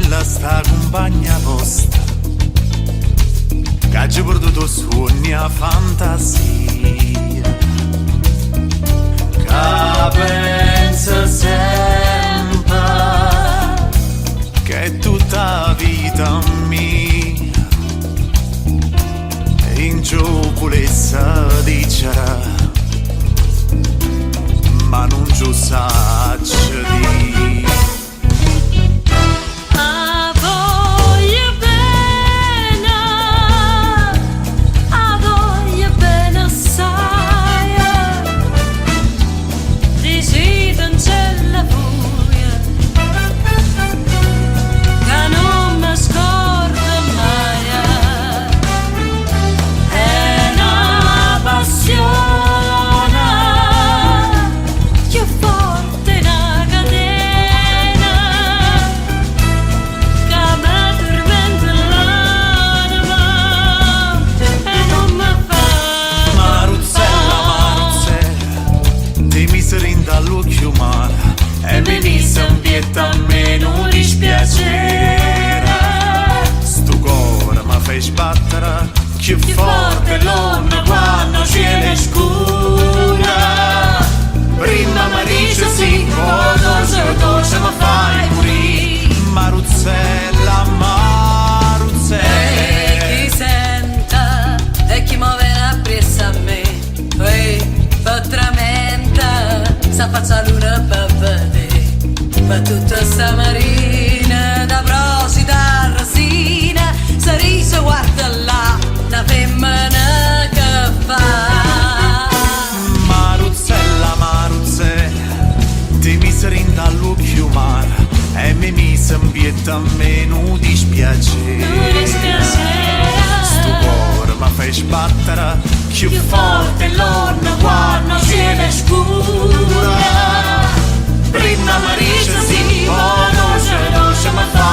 quella sta compagna vostra che ci ha perduto sogni a fantasia, che pensa sempre che è tutta vita mia in gioculezza dicerà, ma non ci saggio di. Dall'occhio mare e mi s'ambietta meno dispiacere. Sto cuore mi fai sbattere più forte l'onda quando cielo è scura. Prima mi dice sì, poi dolce mi fai morire. Maruzzella, Maruzzella, e chi senta e chi muove appresso a me, sa faccia luna per vedere, ma tutta sta marina da brosita resina, se riso guarda là, la femmina che fa. Maruzzella, Maruzzella, ti mi serin dall'occhio mare e mi s'ambietta meno dispiacere. Sto cuore mi fai sbattere più forte l'onda quando cielo è scura. Prima mi dice sì, poi dolce mi fa